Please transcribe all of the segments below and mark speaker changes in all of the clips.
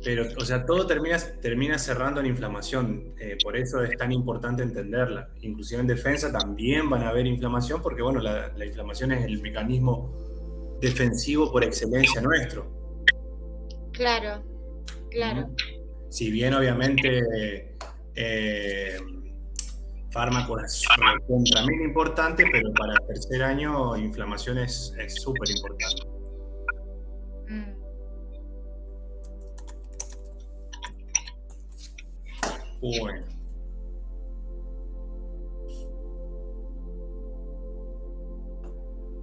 Speaker 1: Pero, o sea, todo termina cerrando en inflamación. Por eso es tan importante entenderla. Inclusive en defensa también van a haber inflamación, porque bueno, la inflamación es el mecanismo defensivo por excelencia nuestro.
Speaker 2: Claro, claro.
Speaker 1: ¿Mm? Si bien obviamente eh, fármaco es recontramente importante, pero para el tercer año inflamación es súper importante.
Speaker 2: Mm.
Speaker 1: Bueno.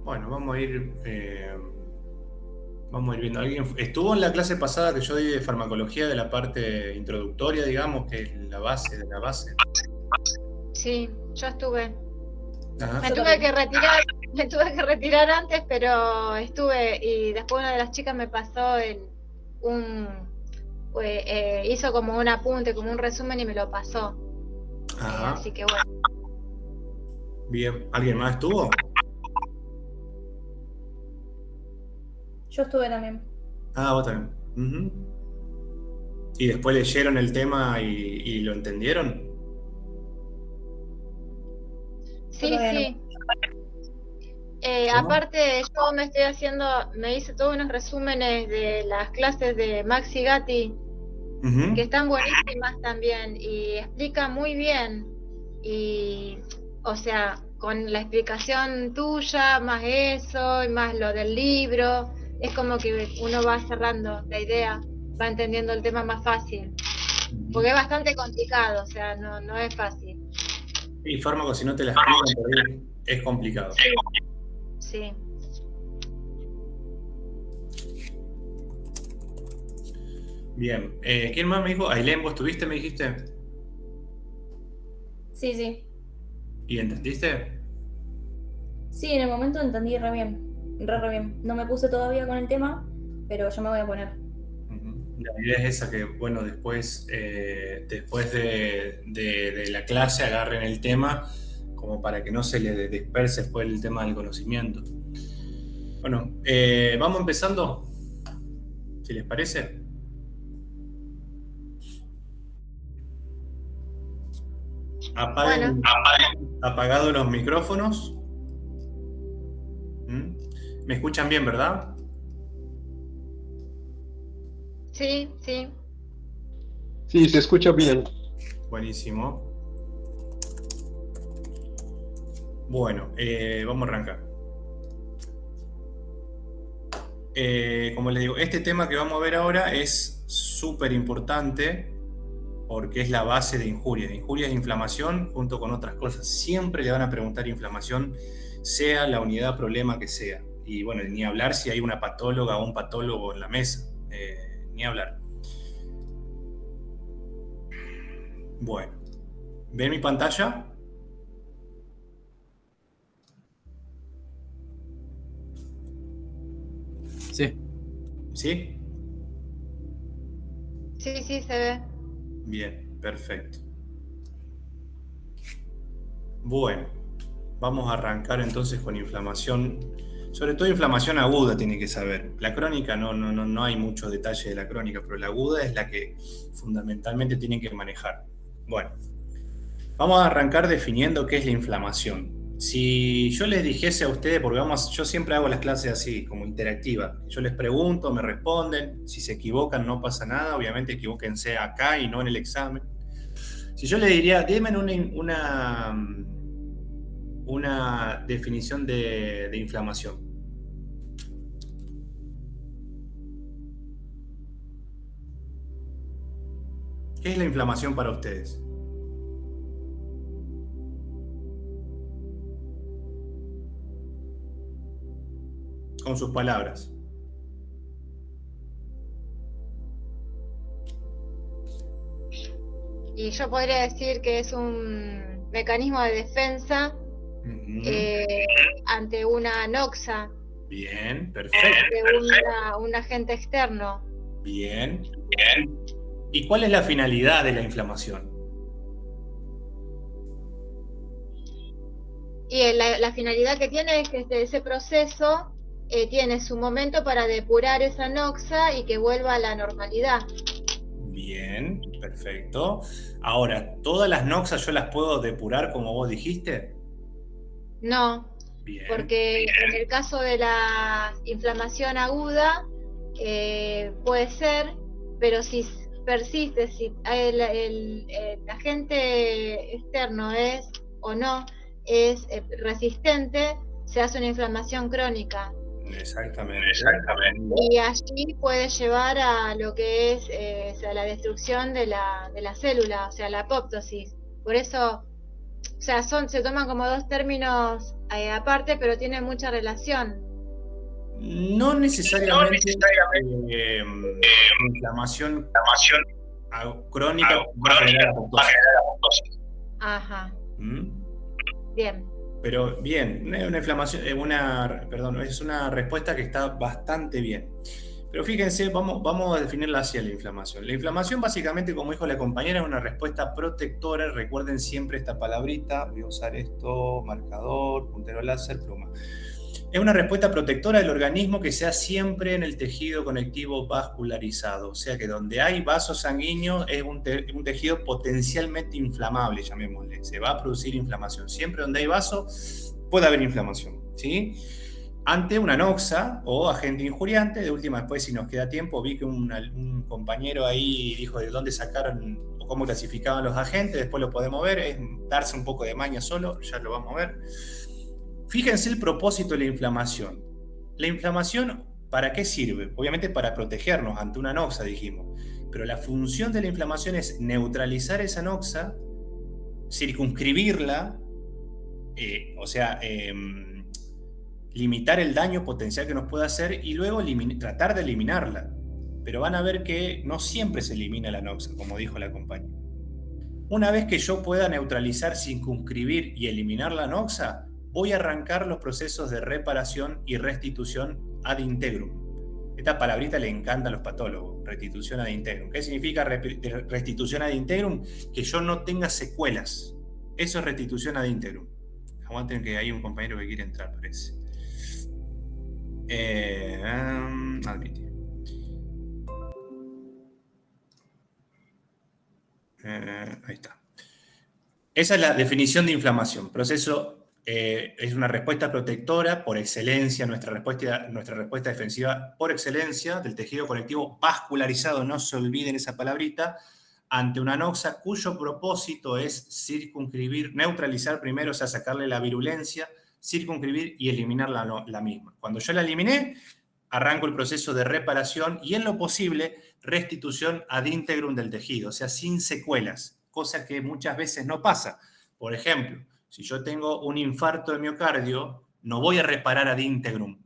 Speaker 1: Bueno, vamos a ir viendo. ¿Alguien estuvo en la clase pasada que yo di de farmacología de la parte introductoria, digamos, que es la base de la base?
Speaker 2: Sí, yo estuve.
Speaker 1: Ajá.
Speaker 2: Me tuve que retirar, me tuve que retirar antes, pero estuve y después una de las chicas me pasó un hizo como un apunte, como un resumen y me lo pasó.
Speaker 1: Ajá.
Speaker 2: Así que bueno.
Speaker 1: Bien. ¿Alguien más estuvo?
Speaker 3: Yo estuve también.
Speaker 1: Ah, vos también. Ujú. ¿Y después leyeron el tema y lo entendieron?
Speaker 2: Sí, sí.
Speaker 1: ¿Cómo?
Speaker 2: Aparte, yo me hice todos unos resúmenes de las clases de Maxi Gatti, que
Speaker 1: Ujú.
Speaker 2: están buenísimas también, y explica muy bien, y, o sea, con la explicación tuya, más eso, y más lo del libro, es como que uno va cerrando la idea, va entendiendo el tema más fácil, porque es
Speaker 1: Ujú.
Speaker 2: bastante complicado, o sea, no es fácil.
Speaker 1: Y fármacos, si no te la explican por ahí, es complicado.
Speaker 2: Sí, sí.
Speaker 1: Bien. ¿Quién más me dijo? Ailén, ¿vos estuviste, me dijiste?
Speaker 3: Sí, sí.
Speaker 1: ¿Y entendiste?
Speaker 3: Sí, en el momento entendí re bien. Re bien. No me puse todavía con el tema, pero ya me voy a poner.
Speaker 1: Ujú. La idea es esa, que bueno, después de la clase agarren el tema como para que no se les disperse después el tema del conocimiento. Bueno, vamos empezando, si les parece.
Speaker 2: Bueno,
Speaker 1: Apaguen, apagados los micrófonos. ¿Mm? ¿Me escuchan bien, verdad?
Speaker 2: sí, sí.
Speaker 4: Sí, se escucha bien.
Speaker 1: Buenísimo. Bueno, vamos a arrancar. Como les digo, este tema que vamos a ver ahora es súper importante porque es la base de injurias. Injurias e inflamación, junto con otras cosas. Siempre le van a preguntar inflamación, sea la unidad problema que sea. Y bueno, ni hablar si hay una patóloga o un patólogo en la mesa. Ni hablar. Bueno, ¿ven mi pantalla?
Speaker 5: Sí.
Speaker 1: ¿Sí?
Speaker 2: Sí, sí, se ve.
Speaker 1: Bien, perfecto. Bueno, vamos a arrancar entonces con inflamación. Sobre todo inflamación aguda tiene que saber. La crónica no hay mucho detalle de la crónica, pero la aguda es la que fundamentalmente tienen que manejar. Bueno, vamos a arrancar definiendo qué es la inflamación. Si yo les dijese a ustedes, porque yo siempre hago las clases así, como interactiva. Yo les pregunto, me responden. Si se equivocan, no pasa nada. Obviamente, equivóquense acá y no en el examen. Si yo les diría, denme una definición de inflamación. ¿Qué es la inflamación para ustedes? Con sus palabras.
Speaker 2: Y yo podría decir que es un mecanismo de defensa
Speaker 1: Ujú.
Speaker 2: ante una noxa,
Speaker 1: Bien, perfecto.
Speaker 2: ante un agente externo.
Speaker 1: Bien. ¿Y cuál es la finalidad de la inflamación?
Speaker 2: Y la finalidad que tiene es que ese proceso tiene su momento para depurar esa noxa y que vuelva a la normalidad.
Speaker 1: Bien, perfecto. Ahora, ¿todas las noxas yo las puedo depurar como vos dijiste?
Speaker 2: No,
Speaker 1: Bien.
Speaker 2: porque en el caso de la inflamación aguda puede ser, pero si persiste, si el agente externo es o no es resistente, se hace una inflamación crónica.
Speaker 1: Exactamente.
Speaker 2: Y allí puede llevar a lo que es o sea, la destrucción de la célula, o sea, la apoptosis. Por eso, o sea, se toman como dos términos aparte, pero tienen mucha relación.
Speaker 1: No necesariamente eh, inflamación crónica va a generar apoptosis.
Speaker 2: Ajá,
Speaker 1: ¿Mm?
Speaker 2: bien.
Speaker 1: Pero bien, una inflamación, perdón, es una respuesta que está bastante bien. Pero fíjense, vamos a definirla hacia la inflamación. La inflamación, básicamente, como dijo la compañera, es una respuesta protectora. Recuerden siempre esta palabrita. Voy a usar esto, marcador, puntero láser, pluma. Es una respuesta protectora del organismo que sea siempre en el tejido conectivo vascularizado. O sea que donde hay vasos sanguíneos es un tejido potencialmente inflamable, llamémosle. Se va a producir inflamación. Siempre donde hay vaso puede haber inflamación, ¿sí? Ante una noxa o agente injuriante, de última, después si nos queda tiempo, vi que un compañero ahí dijo de dónde sacaron o cómo clasificaban los agentes, después lo podemos ver, es darse un poco de maña solo, ya lo vamos a ver. Fíjense el propósito de la inflamación. La inflamación, ¿para qué sirve? Obviamente para protegernos ante una noxa, dijimos. Pero la función de la inflamación es neutralizar esa noxa, circunscribirla, o sea, limitar el daño potencial que nos pueda hacer y luego tratar de eliminarla. Pero van a ver que no siempre se elimina la noxa, como dijo la compañera. Una vez que yo pueda neutralizar, circunscribir y eliminar la noxa, voy a arrancar los procesos de reparación y restitución ad integrum. Esta palabrita le encanta a los patólogos, restitución ad integrum. ¿Qué significa restitución ad integrum? Que yo no tenga secuelas. Eso es restitución ad integrum. Aguanten que hay un compañero que quiere entrar, parece. Admitir. Ahí está. Esa es la definición de inflamación. Proceso es una respuesta protectora por excelencia, nuestra respuesta defensiva por excelencia del tejido conectivo vascularizado, no se olviden esa palabrita, ante una noxa cuyo propósito es circunscribir, neutralizar primero, o sea, sacarle la virulencia, circunscribir y eliminar la misma. Cuando yo la eliminé, arranco el proceso de reparación y en lo posible restitución ad integrum del tejido, o sea, sin secuelas, cosa que muchas veces no pasa. Por ejemplo, si yo tengo un infarto de miocardio, no voy a reparar ad integrum,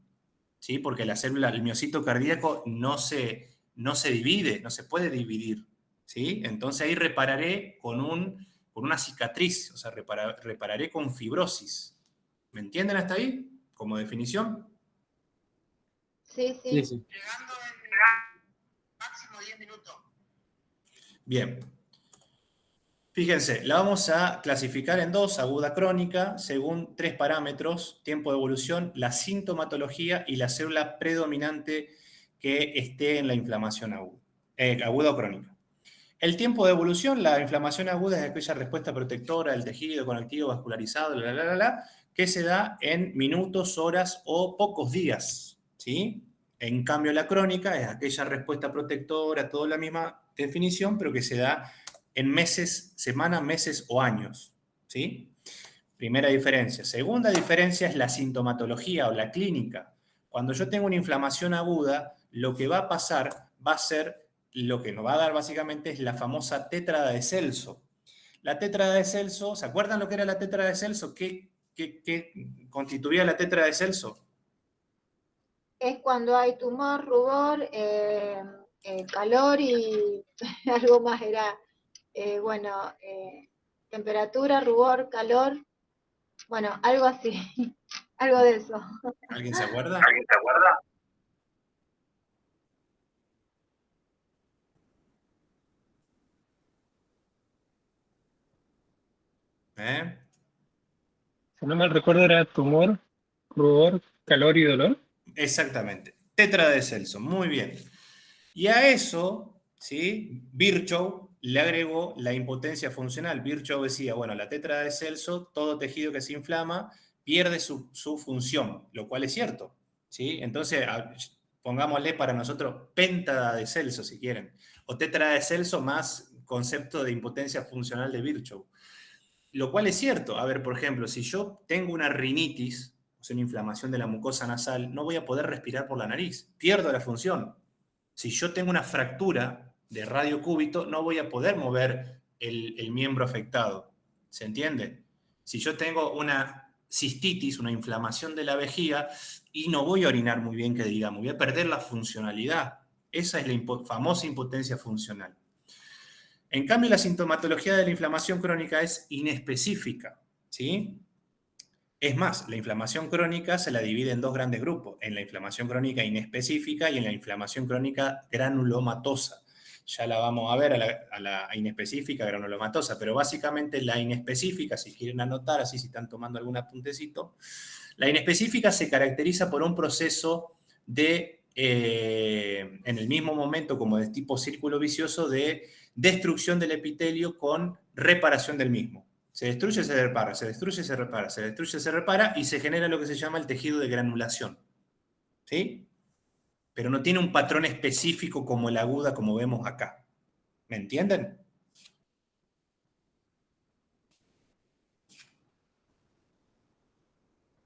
Speaker 1: ¿sí? Porque la célula, el miocito cardíaco no se divide, no se puede dividir, ¿sí? Entonces ahí repararé con una cicatriz, o sea, repararé con fibrosis. ¿Me entienden hasta ahí? Como definición.
Speaker 2: Sí, sí.
Speaker 4: Sí, sí.
Speaker 1: Llegando en máximo 10 minutos. Bien. Fíjense, la vamos a clasificar en dos, aguda crónica, según tres parámetros: tiempo de evolución, la sintomatología y la célula predominante que esté en la inflamación aguda o crónica. El tiempo de evolución, la inflamación aguda es aquella respuesta protectora del tejido conectivo vascularizado, que se da en minutos, horas o pocos días, ¿sí? En cambio, la crónica es aquella respuesta protectora, toda la misma definición, pero que se da en meses, semanas, meses o años, ¿sí? Primera diferencia. Segunda diferencia es la sintomatología o la clínica. Cuando yo tengo una inflamación aguda, lo que va a pasar va a ser, lo que nos va a dar básicamente es la famosa tétrada de Celso. La tétrada de Celso, ¿se acuerdan lo que era la tétrada de Celso? ¿Qué constituía la tétrada de Celso?
Speaker 2: Es cuando hay tumor, rubor, calor y algo más era, bueno, temperatura, rubor, calor, bueno, algo así, algo de eso.
Speaker 1: ¿Alguien se acuerda?
Speaker 4: ¿Alguien se acuerda?
Speaker 1: ¿Eh?
Speaker 4: Si no mal recuerdo era tumor, rubor, calor y dolor.
Speaker 1: Exactamente. Tétrada de Celso, muy bien. Y a eso ¿sí? Virchow le agregó la impotencia funcional. Virchow decía, bueno, la tétrada de Celso, todo tejido que se inflama pierde su función, lo cual es cierto, ¿sí? Entonces, pongámosle para nosotros péntada de Celso, si quieren, o tétrada de Celso más concepto de impotencia funcional de Virchow. Lo cual es cierto. A ver, por ejemplo, si yo tengo una rinitis, o sea, una inflamación de la mucosa nasal, no voy a poder respirar por la nariz, pierdo la función. Si yo tengo una fractura de radiocúbito, no voy a poder mover el miembro afectado. ¿Se entiende? Si yo tengo una cistitis, una inflamación de la vejiga, y no voy a orinar muy bien, que digamos, voy a perder la funcionalidad. Esa es la famosa impotencia funcional. En cambio, la sintomatología de la inflamación crónica es inespecífica, ¿sí? Es más, la inflamación crónica se la divide en dos grandes grupos, en la inflamación crónica inespecífica y en la inflamación crónica granulomatosa. Ya la vamos a ver a la inespecífica granulomatosa, pero básicamente la inespecífica, si quieren anotar, así si están tomando algún apuntecito, la inespecífica se caracteriza por un proceso de, en el mismo momento como de tipo círculo vicioso, de destrucción del epitelio con reparación del mismo. Se destruye, se repara, se destruye, se repara, se destruye, se repara y se genera lo que se llama el tejido de granulación. ¿Sí? Pero no tiene un patrón específico como la aguda, como vemos acá. ¿Me entienden?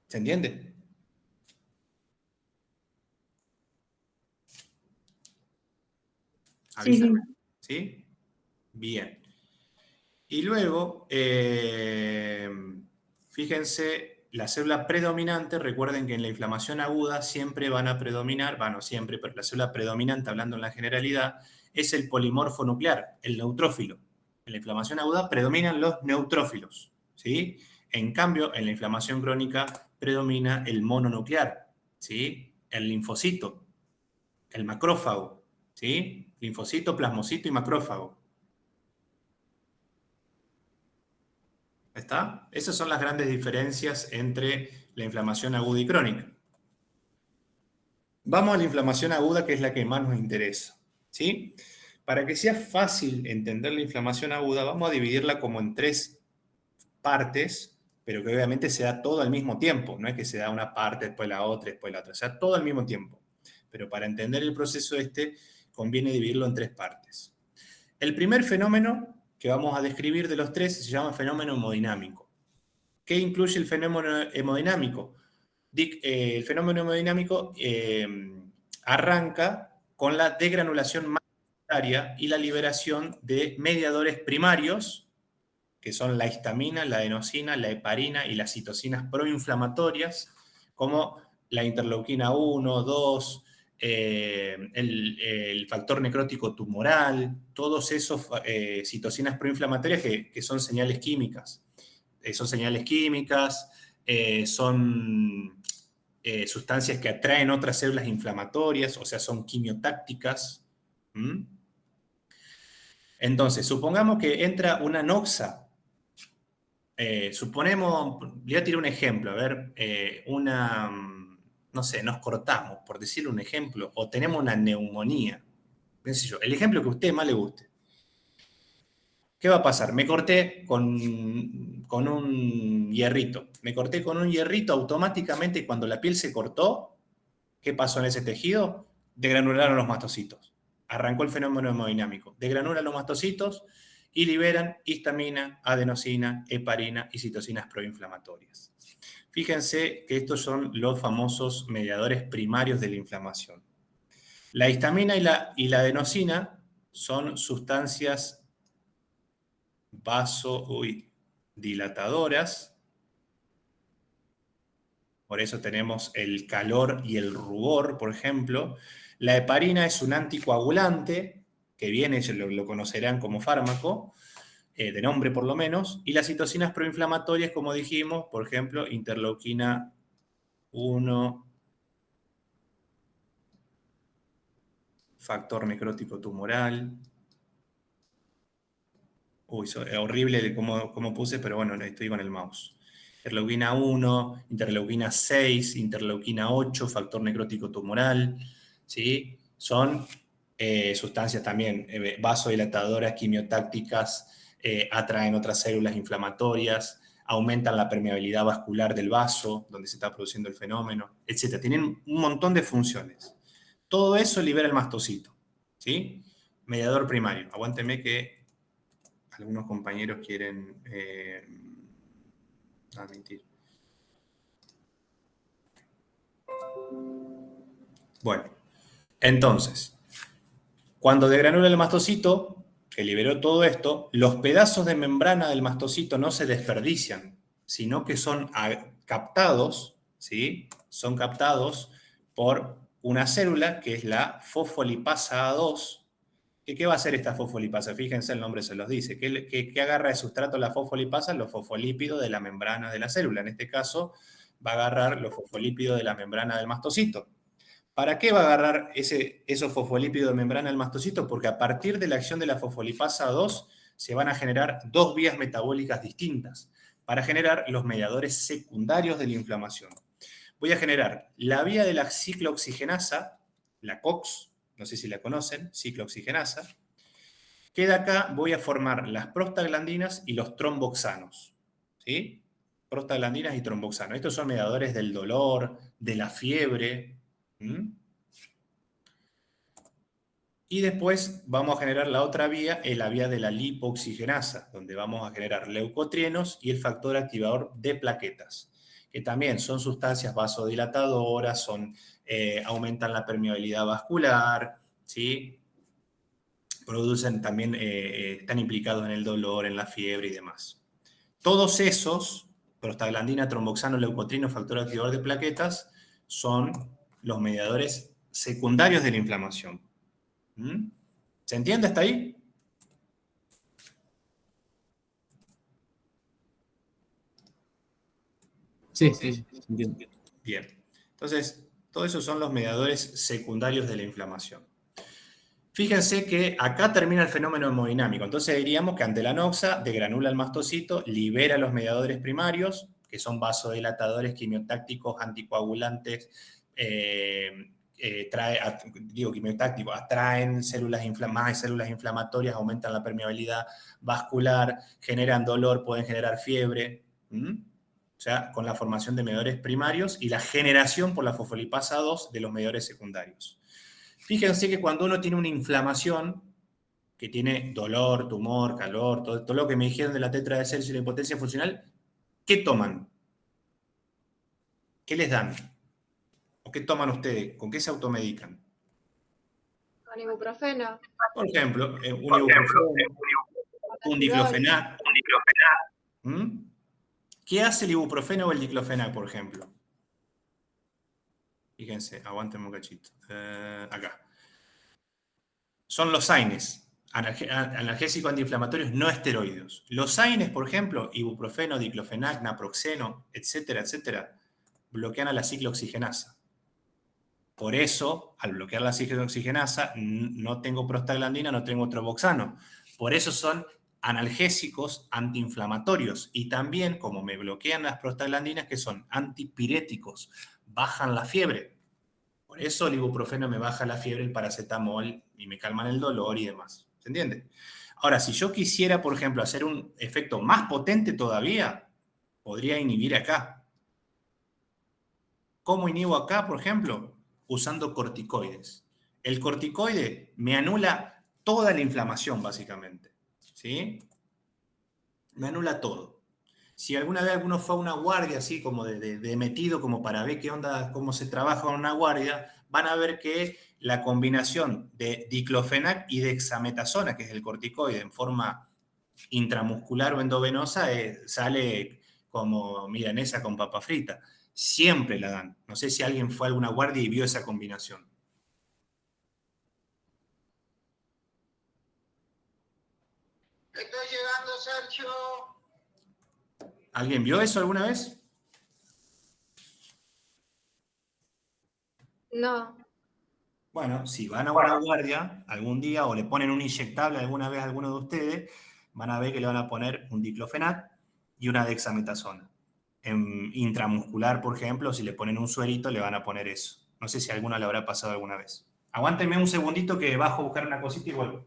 Speaker 1: ¿Se entiende? Avísame. ¿Sí? Bien. Y luego, fíjense, la célula predominante, recuerden que en la inflamación aguda siempre van a predominar, bueno, siempre, pero la célula predominante, hablando en la generalidad, es el polimorfo nuclear, el neutrófilo. En la inflamación aguda predominan los neutrófilos, ¿sí? En cambio, en la inflamación crónica predomina el mononuclear, ¿sí? El linfocito, el macrófago, ¿sí? Linfocito, plasmocito y macrófago. ¿Está? Esas son las grandes diferencias entre la inflamación aguda y crónica. Vamos a la inflamación aguda, que es la que más nos interesa, ¿sí? Para que sea fácil entender la inflamación aguda, vamos a dividirla como en tres partes, pero que obviamente se da todo al mismo tiempo. No es que se da una parte, después la otra, después la otra. O sea, todo al mismo tiempo. Pero para entender el proceso conviene dividirlo en tres partes. El primer fenómeno que vamos a describir de los tres se llama fenómeno hemodinámico. ¿Qué incluye el fenómeno hemodinámico? El fenómeno hemodinámico arranca con la degranulación mayoritaria y la liberación de mediadores primarios, que son la histamina, la adenosina, la heparina y las citocinas proinflamatorias, como la interleuquina 1, 2, el factor necrótico tumoral, todos esos citocinas proinflamatorias que son señales químicas. Son señales químicas, son sustancias que atraen otras células inflamatorias, o sea, son quimiotácticas. Entonces, supongamos que entra una noxa. Suponemos, voy a tirar un ejemplo, a ver, no sé, nos cortamos, por decirle un ejemplo, o tenemos una neumonía, qué sé yo, el ejemplo que a usted más le guste. ¿Qué va a pasar? Me corté con un hierrito. Me corté con un hierrito automáticamente y cuando la piel se cortó, ¿qué pasó en ese tejido? Degranularon los mastocitos. Arrancó el fenómeno hemodinámico. Degranulan los mastocitos y liberan histamina, adenosina, heparina y citocinas proinflamatorias. Fíjense que estos son los famosos mediadores primarios de la inflamación. La histamina y la adenosina son sustancias vasodilatadoras. Por eso tenemos el calor y el rubor, por ejemplo. La heparina es un anticoagulante, que viene, lo conocerán como fármaco, de nombre por lo menos. Y las citocinas proinflamatorias, como dijimos, por ejemplo, interleuquina 1, factor necrótico tumoral. Uy, es horrible como puse, pero bueno, estoy con el mouse. Interleuquina 1, interleuquina 6, interleuquina 8, factor necrótico tumoral, ¿sí? Son Sustancias también vasodilatadoras, quimiotácticas, atraen otras células inflamatorias, aumentan la permeabilidad vascular del vaso, donde se está produciendo el fenómeno, etc. Tienen un montón de funciones. Todo eso libera el mastocito, ¿sí? Mediador primario. Aguánteme que algunos compañeros quieren mentir. Bueno, entonces, cuando degranula el mastocito, que liberó todo esto, los pedazos de membrana del mastocito no se desperdician, sino que son captados, ¿sí? Son captados por una célula que es la fosfolipasa A2. ¿Qué va a hacer esta fosfolipasa? Fíjense, el nombre se los dice. ¿Qué agarra de sustrato la fosfolipasa? Los fosfolípidos de la membrana de la célula. En este caso, va a agarrar los fosfolípidos de la membrana del mastocito. ¿Para qué va a agarrar esos fosfolípidos de membrana del mastocito? Porque a partir de la acción de la fosfolipasa 2 se van a generar dos vías metabólicas distintas para generar los mediadores secundarios de la inflamación. Voy a generar la vía de la ciclooxigenasa, la COX, no sé si la conocen, ciclooxigenasa. Queda acá, voy a formar las prostaglandinas y los tromboxanos, ¿sí? Prostaglandinas y tromboxanos. Estos son mediadores del dolor, de la fiebre. Y después vamos a generar la otra vía, la vía de la lipooxigenasa, donde vamos a generar leucotrienos y el factor activador de plaquetas, que también son sustancias vasodilatadoras, aumentan la permeabilidad vascular, ¿sí? Producen también, están implicados en el dolor, en la fiebre y demás. Todos esos, prostaglandina, tromboxano, leucotrienos, factor activador de plaquetas, son los mediadores secundarios de la inflamación. ¿Se entiende hasta ahí?
Speaker 5: Sí, sí, entiendo.
Speaker 1: Bien. Entonces, todos esos son los mediadores secundarios de la inflamación. Fíjense que acá termina el fenómeno hemodinámico. Entonces diríamos que ante la noxa degranula el mastocito, libera los mediadores primarios, que son vasodilatadores, quimiotácticos, anticoagulantes, quimiotácticos, atraen más células inflamatorias, aumentan la permeabilidad vascular, generan dolor, pueden generar fiebre. O sea, con la formación de mediadores primarios y la generación por la fosfolipasa 2 de los mediadores secundarios. Fíjense que cuando uno tiene una inflamación, que tiene dolor, tumor, calor, todo lo que me dijeron de la tetra de Celsius y la impotencia funcional, ¿qué toman? ¿Qué les dan? ¿O qué toman ustedes? ¿Con qué se automedican?
Speaker 2: Con ibuprofeno.
Speaker 1: Por ejemplo, un ibuprofeno, un diclofenac. ¿Qué hace el ibuprofeno o el diclofenac, por ejemplo? Fíjense, aguántenme un cachito. Acá. Son los AINES, analgésicos antiinflamatorios no esteroideos. Los AINES, por ejemplo, ibuprofeno, diclofenac, naproxeno, etcétera, etcétera, bloquean a la ciclooxigenasa. Por eso, al bloquear la ciclooxigenasa, no tengo prostaglandina, no tengo tromboxano. Por eso son analgésicos antiinflamatorios. Y también, como me bloquean las prostaglandinas, que son antipiréticos, bajan la fiebre. Por eso el ibuprofeno me baja la fiebre, el paracetamol, y me calman el dolor y demás. ¿Se entiende? Ahora, si yo quisiera, por ejemplo, hacer un efecto más potente todavía, podría inhibir acá. ¿Cómo inhibo acá, por ejemplo? Usando corticoides. El corticoide me anula toda la inflamación, básicamente. ¿Sí? Me anula todo. Si alguna vez alguno fue a una guardia así como de metido, como para ver qué onda, cómo se trabaja en una guardia, van a ver que la combinación de diclofenac y dexametasona, que es el corticoide en forma intramuscular o endovenosa, sale como milanesa con papa frita. Siempre la dan. No sé si alguien fue a alguna guardia y vio esa combinación.
Speaker 6: Estoy llegando, Sergio.
Speaker 1: ¿Alguien vio eso alguna vez?
Speaker 2: No.
Speaker 1: Bueno, si van a una guardia algún día o le ponen un inyectable alguna vez a alguno de ustedes, van a ver que le van a poner un diclofenac y una dexametasona. En intramuscular, por ejemplo, si le ponen un suerito, le van a poner eso. No sé si a alguno le habrá pasado alguna vez. Aguántenme un segundito que bajo a buscar una cosita y vuelvo.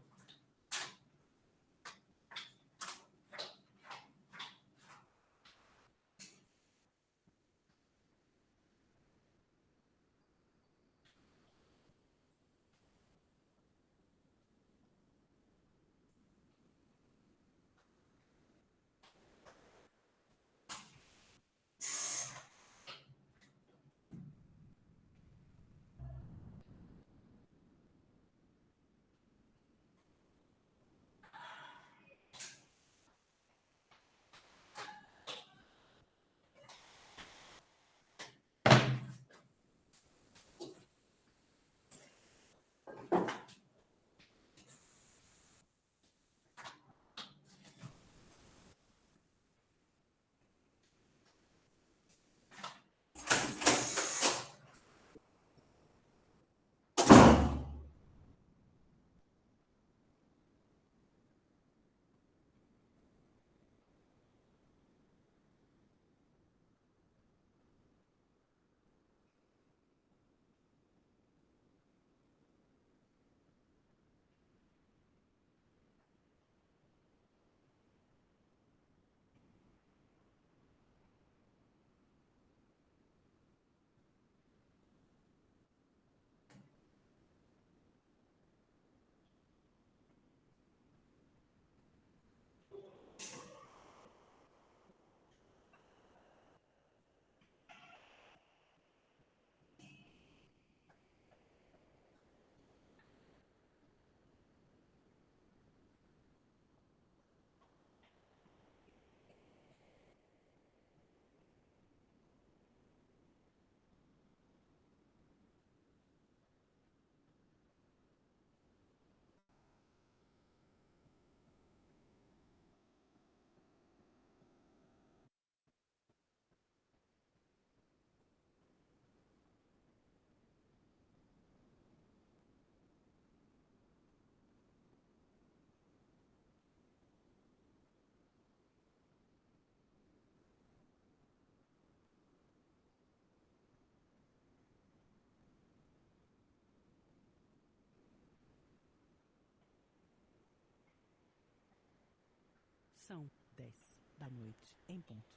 Speaker 7: São 10 da noite em ponto.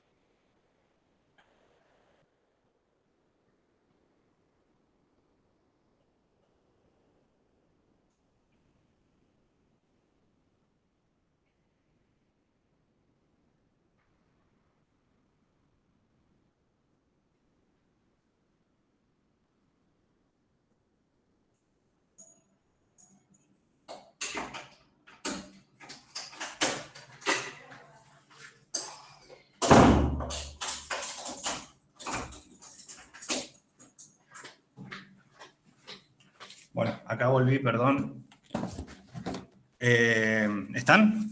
Speaker 1: Bueno, acá volví, perdón. ¿Están?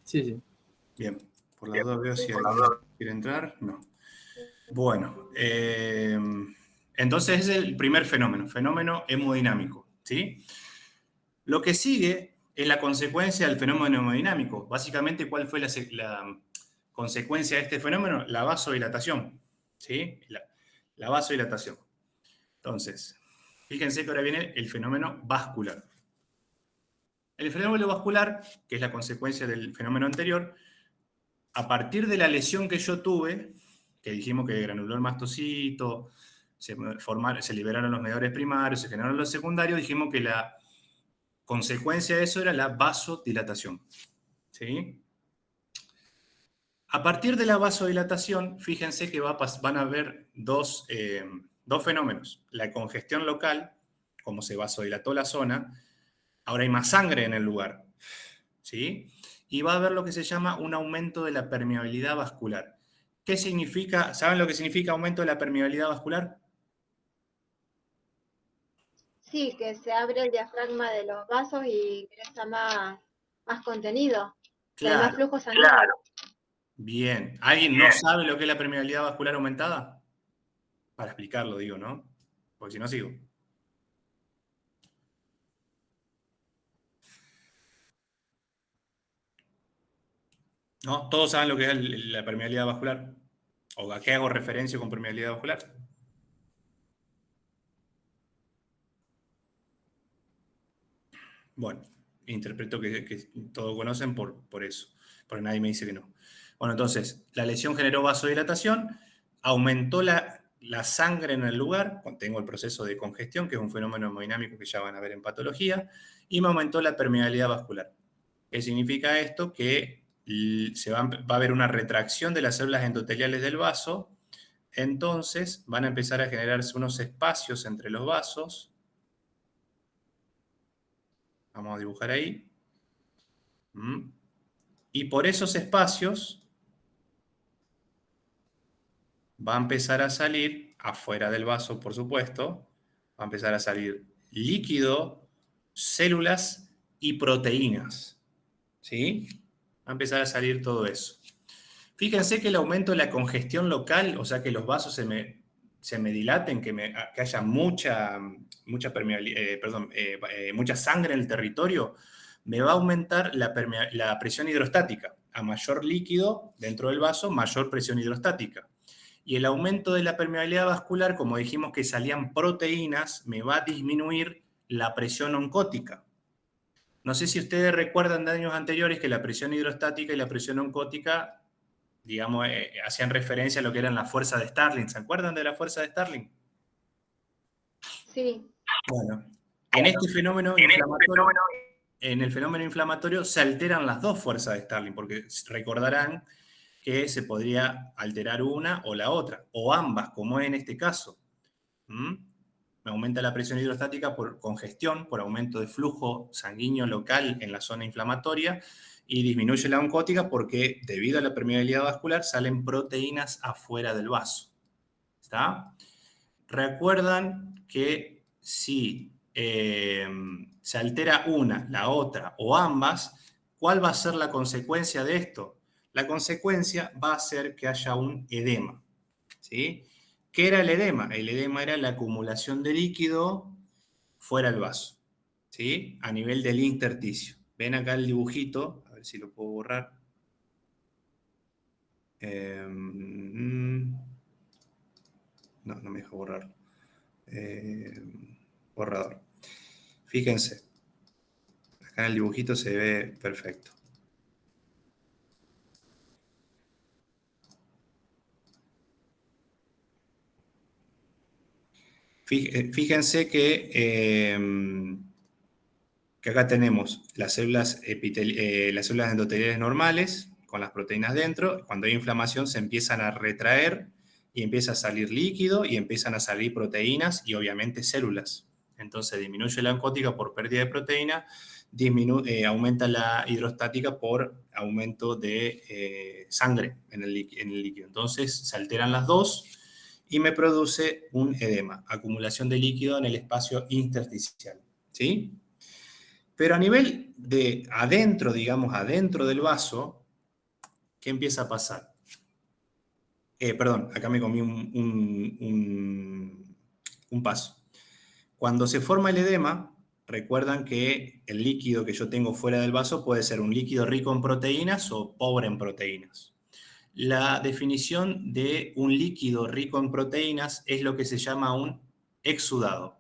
Speaker 5: Sí, sí.
Speaker 1: Bien. Por la duda veo si alguien quiere entrar. No. Bueno. Entonces es el primer fenómeno hemodinámico. ¿Sí? Lo que sigue es la consecuencia del fenómeno hemodinámico. Básicamente, ¿cuál fue la consecuencia de este fenómeno? La vasodilatación. ¿Sí? La vasodilatación. Entonces, fíjense que ahora viene el fenómeno vascular. El fenómeno vascular, que es la consecuencia del fenómeno anterior, a partir de la lesión que yo tuve, que dijimos que granuló el mastocito, se liberaron los mediadores primarios, se generaron los secundarios, dijimos que la consecuencia de eso era la vasodilatación. ¿Sí? A partir de la vasodilatación, fíjense que van a haber dos fenómenos. La congestión local, como se vasodilató la zona, ahora hay más sangre en el lugar. ¿Sí? Y va a haber lo que se llama un aumento de la permeabilidad vascular. ¿Qué significa? ¿Saben lo que significa aumento de la permeabilidad vascular?
Speaker 2: Sí, que se abre el diafragma de los vasos y ingresa más contenido. Y hay más
Speaker 1: Claro,
Speaker 2: flujo sanguíneo.
Speaker 1: bien. ¿Alguien no sabe lo que es la permeabilidad vascular aumentada? Para explicarlo, digo, ¿no? Porque si no, sigo. ¿No? ¿Todos saben lo que es la permeabilidad vascular? ¿O a qué hago referencia con permeabilidad vascular? Bueno, interpreto que todos conocen por eso, porque nadie me dice que no. Bueno, entonces, la lesión generó vasodilatación, aumentó la sangre en el lugar, tengo el proceso de congestión, que es un fenómeno hemodinámico que ya van a ver en patología, y me aumentó la permeabilidad vascular. ¿Qué significa esto? Que va a haber una retracción de las células endoteliales del vaso, entonces van a empezar a generarse unos espacios entre los vasos. Vamos a dibujar ahí. Y por esos espacios va a empezar a salir, afuera del vaso, por supuesto, va a empezar a salir líquido, células y proteínas. ¿Sí? Va a empezar a salir todo eso. Fíjense que el aumento de la congestión local, o sea que los vasos se me dilaten, que haya mucha sangre en el territorio, me va a aumentar la presión hidrostática. A mayor líquido dentro del vaso, mayor presión hidrostática. Y el aumento de la permeabilidad vascular, como dijimos que salían proteínas, me va a disminuir la presión oncótica. No sé si ustedes recuerdan de años anteriores que la presión hidrostática y la presión oncótica, digamos, hacían referencia a lo que eran las fuerzas de Starling. ¿Se acuerdan de la fuerza de Starling?
Speaker 2: Sí.
Speaker 1: Bueno, en este fenómeno inflamatorio, en el fenómeno inflamatorio se alteran las dos fuerzas de Starling, porque recordarán que se podría alterar una o la otra, o ambas, como en este caso. Me aumenta la presión hidrostática por congestión, por aumento de flujo sanguíneo local en la zona inflamatoria, y disminuye la oncótica porque debido a la permeabilidad vascular salen proteínas afuera del vaso. ¿Está? Recuerdan que si se altera una, la otra o ambas, ¿cuál va a ser la consecuencia de esto? La consecuencia va a ser que haya un edema. ¿Sí? ¿Qué era el edema? El edema era la acumulación de líquido fuera del vaso, ¿sí? A nivel del intersticio. Ven acá el dibujito, a ver si lo puedo borrar. No me deja borrar. Borrador. Fíjense. Acá en el dibujito se ve perfecto. Fíjense que acá tenemos las células endoteliales normales con las proteínas dentro. Cuando hay inflamación se empiezan a retraer y empieza a salir líquido y empiezan a salir proteínas y obviamente células. Entonces disminuye la oncótica por pérdida de proteína, aumenta la hidrostática por aumento de sangre en el líquido. Entonces se alteran las dos y me produce un edema, acumulación de líquido en el espacio intersticial. ¿Sí? Pero a nivel de adentro, digamos, adentro del vaso, ¿qué empieza a pasar? Perdón, acá me comí un paso. Cuando se forma el edema, recuerdan que el líquido que yo tengo fuera del vaso puede ser un líquido rico en proteínas o pobre en proteínas. La definición de un líquido rico en proteínas es lo que se llama un exudado.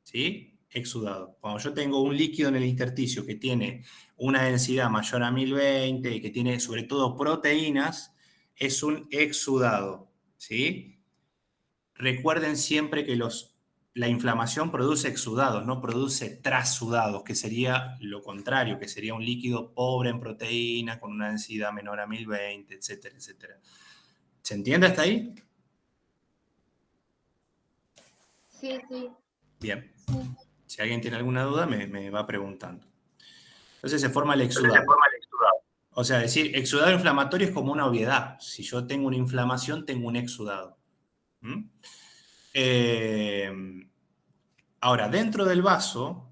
Speaker 1: ¿Sí? Exudado. Cuando yo tengo un líquido en el intersticio que tiene una densidad mayor a 1020 y que tiene sobre todo proteínas, es un exudado. ¿Sí? Recuerden siempre que la inflamación produce exudados, no produce trasudados, que sería lo contrario, que sería un líquido pobre en proteína, con una densidad menor a 1020, etcétera, etcétera. ¿Se entiende hasta ahí?
Speaker 2: Sí, sí.
Speaker 1: Bien.
Speaker 2: Sí.
Speaker 1: Si alguien tiene alguna duda, me va preguntando. Entonces se forma el exudado. O sea, decir exudado inflamatorio es como una obviedad. Si yo tengo una inflamación, tengo un exudado. Ahora, dentro del vaso,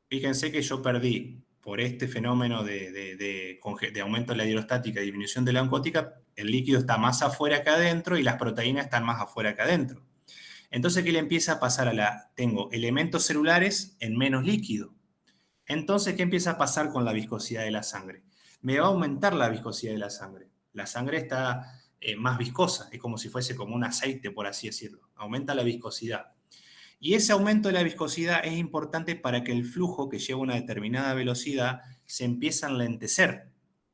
Speaker 1: fíjense que yo perdí, por este fenómeno de aumento de la hidrostática y disminución de la oncótica, el líquido está más afuera que adentro y las proteínas están más afuera que adentro. Entonces, ¿qué le empieza a pasar tengo elementos celulares en menos líquido? Entonces, ¿qué empieza a pasar con la viscosidad de la sangre? Me va a aumentar la viscosidad de la sangre. La sangre está más viscosa, es como si fuese como un aceite, por así decirlo. Aumenta la viscosidad. Y ese aumento de la viscosidad es importante para que el flujo que lleva una determinada velocidad se empiece a enlentecer,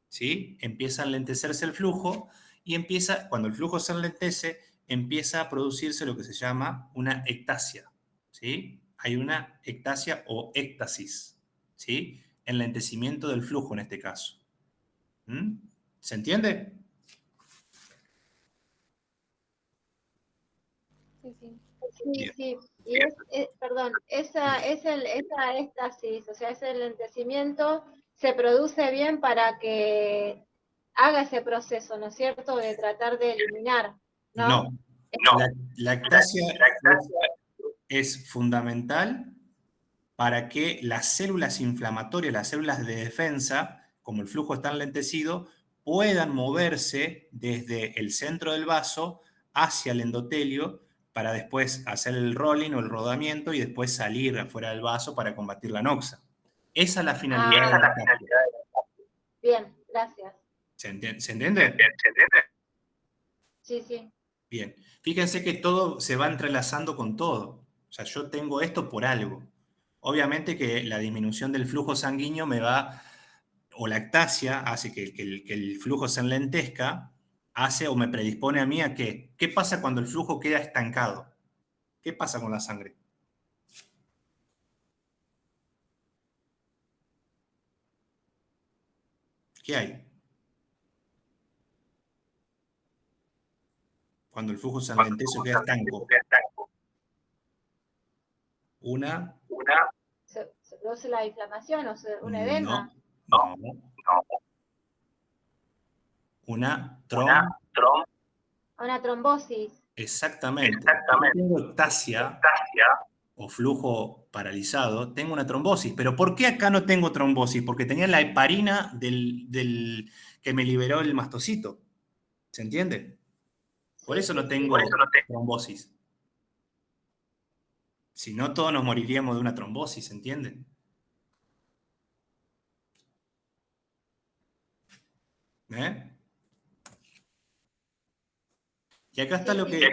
Speaker 1: ¿sí? Empieza a enlentecerse el flujo y cuando el flujo se enlentece, empieza a producirse lo que se llama una ectasia, ¿sí? Hay una ectasia o éxtasis, ¿sí? Enlentecimiento del flujo en este caso. ¿Mm? ¿Se entiende?
Speaker 3: Sí, sí.
Speaker 2: Sí,
Speaker 1: Bien.
Speaker 2: sí. Y perdón, esa éxtasis, o sea, ese lentecimiento se produce bien para que haga ese proceso, ¿no es cierto?, de tratar de eliminar,
Speaker 1: No.
Speaker 2: ¿no?
Speaker 1: La ectasia es fundamental para que las células inflamatorias, las células de defensa, como el flujo está enlentecido, puedan moverse desde el centro del vaso hacia el endotelio para después hacer el rolling o el rodamiento y después salir afuera del vaso para combatir la noxa. Esa es la finalidad de la ectasia.
Speaker 2: Bien, gracias.
Speaker 1: ¿Se entiende?
Speaker 2: Sí, sí.
Speaker 1: Bien. Fíjense que todo se va entrelazando con todo. O sea, yo tengo esto por algo. Obviamente que la disminución del flujo sanguíneo o la ectasia hace que el flujo se enlentezca, hace o me predispone a mí a que, ¿qué pasa cuando el flujo queda estancado? ¿Qué pasa con la sangre? ¿Qué hay? Cuando el flujo se enlentece o queda estanco. Una,
Speaker 2: Se produce la inflamación o un edema.
Speaker 1: no,
Speaker 2: Una trombosis.
Speaker 1: exactamente. Yo tengo ectasia o flujo paralizado, tengo una trombosis. ¿Pero por qué acá no tengo trombosis? Porque tenía la heparina que me liberó el mastocito. ¿Se entiende? Por eso no tengo trombosis. Si no, todos nos moriríamos de una trombosis, ¿se entiende? ¿Eh? Y acá está lo que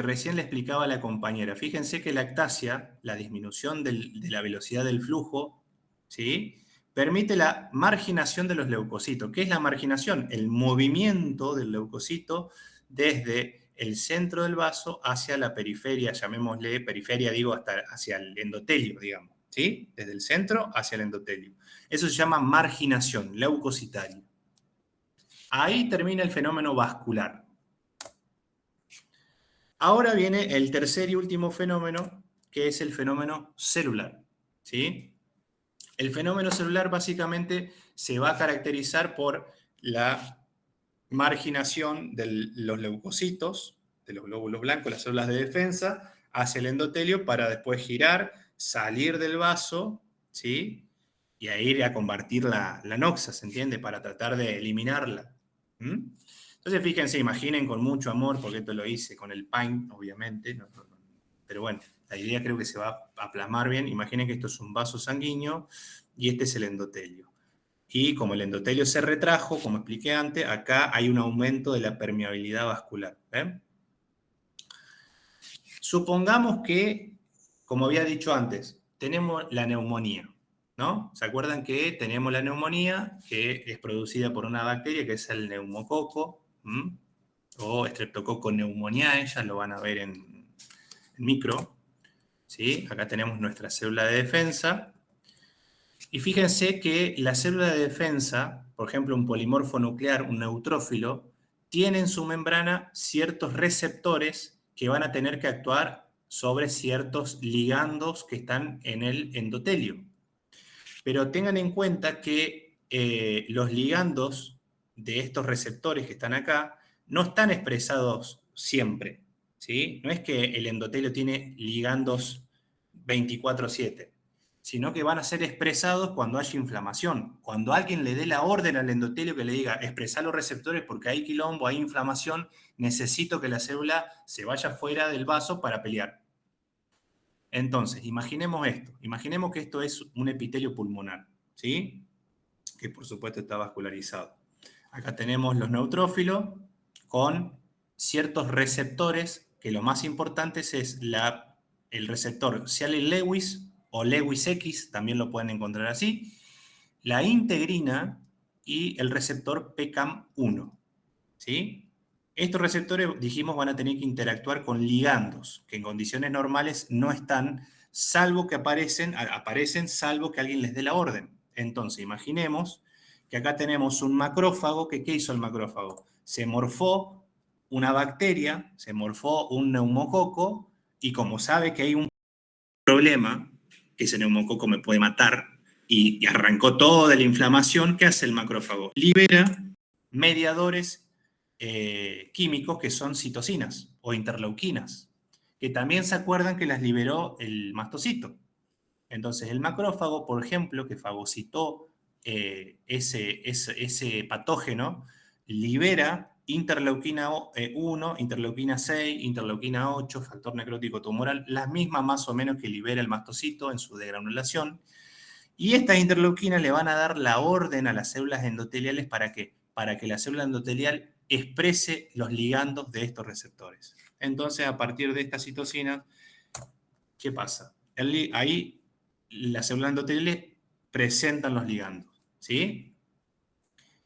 Speaker 1: recién le explicaba a la compañera. Fíjense que la ectasia, la disminución de la velocidad del flujo, ¿sí?, permite la marginación de los leucocitos. ¿Qué es la marginación? El movimiento del leucocito desde el centro del vaso hacia la periferia, llamémosle periferia, digo, hasta hacia el endotelio, digamos, ¿sí? Desde el centro hacia el endotelio. Eso se llama marginación leucocitaria. Ahí termina el fenómeno vascular. Ahora viene el tercer y último fenómeno, que es el fenómeno celular, ¿sí? El fenómeno celular básicamente se va a caracterizar por la marginación de los leucocitos, de los glóbulos blancos, las células de defensa, hacia el endotelio para después girar, salir del vaso, ¿sí? Y a ir a combatir la noxa, ¿se entiende? Para tratar de eliminarla. ¿Mm? Entonces, fíjense, imaginen con mucho amor, porque esto lo hice con el Paint, obviamente, pero bueno, la idea creo que se va a plasmar bien. Imaginen que esto es un vaso sanguíneo y este es el endotelio. Y como el endotelio se retrajo, como expliqué antes, acá hay un aumento de la permeabilidad vascular. ¿Ven? Supongamos que, como había dicho antes, tenemos la neumonía, ¿no? ¿Se acuerdan que tenemos la neumonía que es producida por una bacteria que es el neumococo? O Streptococcus pneumoniae, ya lo van a ver en micro, ¿sí? Acá tenemos nuestra célula de defensa. Y fíjense que la célula de defensa, por ejemplo, un polimorfo nuclear, un neutrófilo, tiene en su membrana ciertos receptores que van a tener que actuar sobre ciertos ligandos que están en el endotelio. Pero tengan en cuenta que los ligandos de estos receptores que están acá no están expresados siempre, ¿sí? No es que el endotelio tiene ligandos 24/7, sino que van a ser expresados cuando haya inflamación. Cuando alguien le dé la orden al endotelio que le diga, expresar los receptores porque hay quilombo, hay inflamación, necesito que la célula se vaya fuera del vaso para pelear. Entonces, imaginemos esto. Imaginemos que esto es un epitelio pulmonar, ¿sí? Que por supuesto está vascularizado. Acá tenemos los neutrófilos con ciertos receptores que lo más importante es el receptor Cialis-Lewis o Lewis-X, también lo pueden encontrar así, la integrina y el receptor PCAM1. ¿Sí? Estos receptores, dijimos, van a tener que interactuar con ligandos, que en condiciones normales no están, salvo que aparecen salvo que alguien les dé la orden. Entonces, imaginemos que acá tenemos un macrófago, que ¿qué hizo el macrófago? Se morfó una bacteria, se morfó un neumococo, y como sabe que hay un problema, que ese neumococo me puede matar, y arrancó toda la inflamación, ¿qué hace el macrófago? Libera mediadores químicos que son citocinas o interleuquinas, que también se acuerdan que las liberó el mastocito. Entonces, el macrófago, por ejemplo, que fagocitó ese patógeno, libera interleuquina 1, interleuquina 6, interleuquina 8, factor necrótico tumoral, las mismas más o menos que libera el mastocito en su degranulación. Y estas interleuquinas le van a dar la orden a las células endoteliales para que la célula endotelial exprese los ligandos de estos receptores. Entonces, a partir de estas citocinas, ¿qué pasa? Ahí las células endoteliales presentan los ligandos, ¿sí?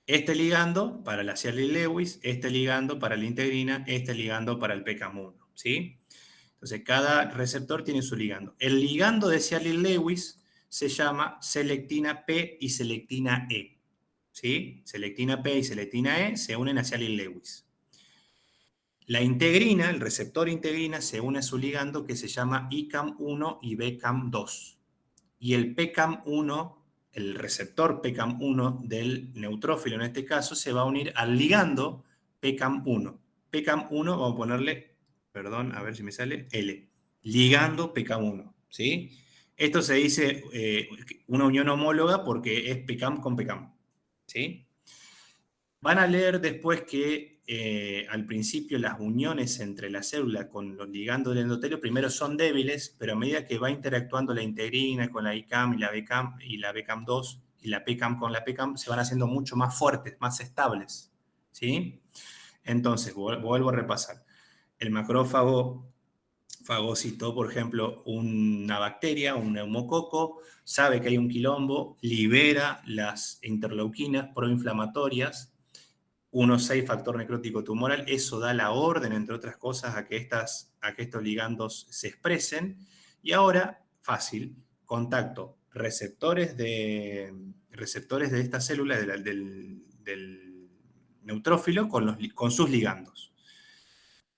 Speaker 1: Este ligando para la Cialis-Lewis, este ligando para la integrina, este ligando para el PCAM1, ¿sí? Entonces, cada receptor tiene su ligando. El ligando de Cialis-Lewis se llama selectina P y selectina E. ¿Sí? Selectina P y selectina E se unen a Cialis-Lewis. La integrina, el receptor integrina, se une a su ligando que se llama ICAM1 y BCAM2. Y el PCAM1, el receptor PCAM1 del neutrófilo en este caso, se va a unir al ligando PCAM1. PCAM1, vamos a ponerle, perdón, a ver si me sale, L. Ligando PCAM1, ¿sí? Esto se dice una unión homóloga porque es PCAM con PCAM. ¿Sí? Van a leer después que al principio las uniones entre la célula con los ligandos del endotelio primero son débiles, pero a medida que va interactuando la integrina con la ICAM y la BCAM y la BCAM2 y la PCAM con la PCAM se van haciendo mucho más fuertes, más estables. ¿Sí? Entonces, vuelvo a repasar. El macrófago fagocitó, por ejemplo, una bacteria, un neumococo, sabe que hay un quilombo, libera las interleuquinas proinflamatorias, 1,6 factor necrótico tumoral, eso da la orden, entre otras cosas, a que estos ligandos se expresen, y ahora, fácil, contacto receptores de esta célula, del neutrófilo, con sus ligandos.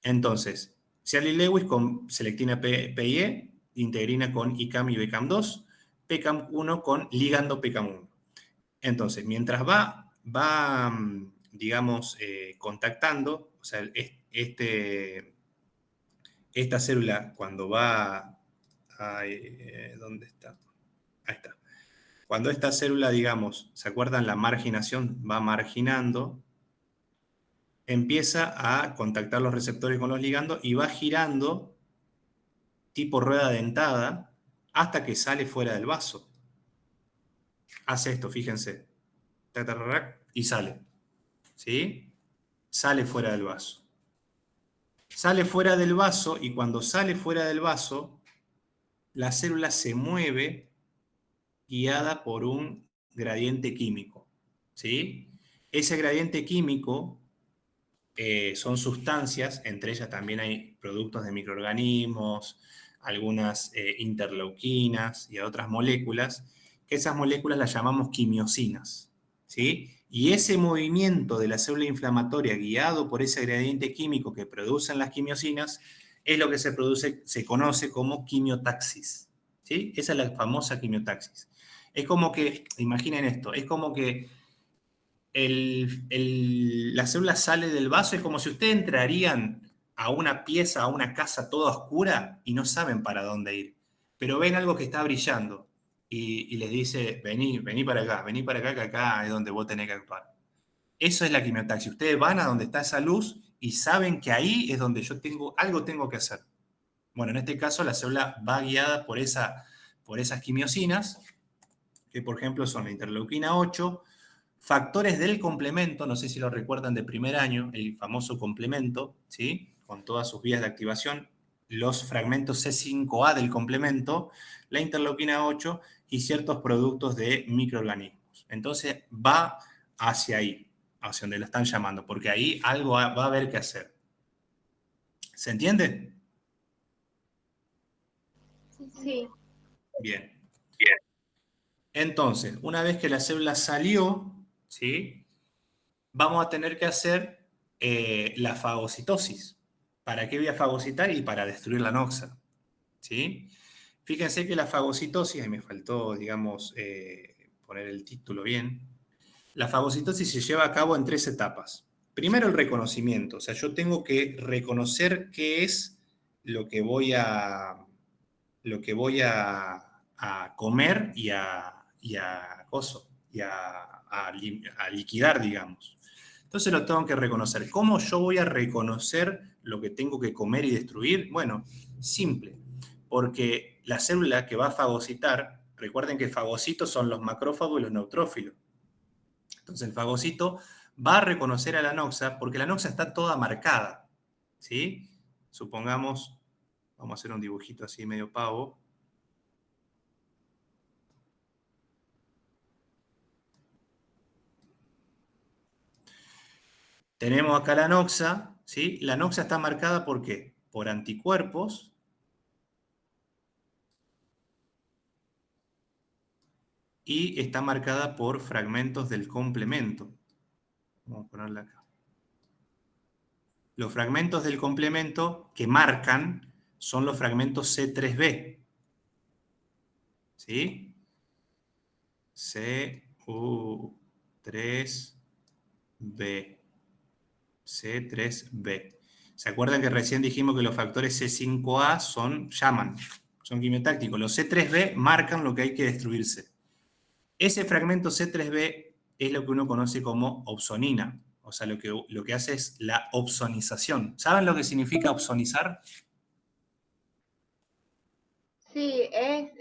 Speaker 1: Entonces, Cialis-Lewis con selectina P y E, integrina con ICAM y BCAM2, PCAM1 con ligando PCAM1. Entonces, mientras va digamos, contactando, o sea, esta célula cuando va ¿dónde está? Ahí está. Cuando esta célula, digamos, ¿se acuerdan? La marginación va marginando, empieza a contactar los receptores con los ligandos y va girando tipo rueda dentada hasta que sale fuera del vaso. Hace esto, fíjense. Y sale. ¿Sí? Sale fuera del vaso. Sale fuera del vaso y cuando sale fuera del vaso, la célula se mueve guiada por un gradiente químico. ¿Sí? Ese gradiente químico son sustancias, entre ellas también hay productos de microorganismos, algunas interleuquinas y otras moléculas, que esas moléculas las llamamos quimiosinas, ¿sí? Y ese movimiento de la célula inflamatoria guiado por ese gradiente químico que producen las quimiosinas es lo que se conoce como quimiotaxis, ¿sí? Esa es la famosa quimiotaxis. Es como que, imaginen esto, es como que la célula sale del vaso, es como si ustedes entrarían a una pieza, a una casa toda oscura y no saben para dónde ir, pero ven algo que está brillando y les dice, vení para acá, que acá es donde vos tenés que actuar. Eso es la quimiotaxis. Ustedes van a donde está esa luz y saben que ahí es donde yo algo tengo que hacer. Bueno, en este caso la célula va guiada por esas quimiosinas, que por ejemplo son la interleuquina 8, factores del complemento, no sé si lo recuerdan de primer año, el famoso complemento, ¿sí? con todas sus vías de activación, los fragmentos C5A del complemento, la interleuquina 8 y ciertos productos de microorganismos. Entonces va hacia ahí, hacia donde lo están llamando, porque ahí algo va a haber que hacer. ¿Se entiende?
Speaker 2: Sí.
Speaker 1: Bien. Entonces, una vez que la célula salió, ¿sí? Vamos a tener que hacer la fagocitosis. ¿Para qué voy a fagocitar? Y para destruir la noxa, ¿sí? Fíjense que la fagocitosis, ahí me faltó, digamos, poner el título bien. La fagocitosis se lleva a cabo en 3 etapas. Primero, el reconocimiento. O sea, yo tengo que reconocer qué es lo que voy a comer y a liquidar, digamos. Entonces lo tengo que reconocer. ¿Cómo yo voy a reconocer lo que tengo que comer y destruir? Bueno, simple. Porque la célula que va a fagocitar, recuerden que fagocitos son los macrófagos y los neutrófilos. Entonces el fagocito va a reconocer a la noxa porque la noxa está toda marcada, ¿sí? Supongamos, vamos a hacer un dibujito así medio pavo. Tenemos acá la noxa, ¿sí? La noxa está marcada ¿por qué? Por anticuerpos y está marcada por fragmentos del complemento. Vamos a ponerla acá. Los fragmentos del complemento que marcan son los fragmentos C3b. ¿Sí? C3b. C3b. ¿Se acuerdan que recién dijimos que los factores C5a son quimiotácticos? Los C3b marcan lo que hay que destruirse. Ese fragmento C3b es lo que uno conoce como opsonina. O sea, lo que hace es la opsonización. ¿Saben lo que significa opsonizar?
Speaker 2: Sí, es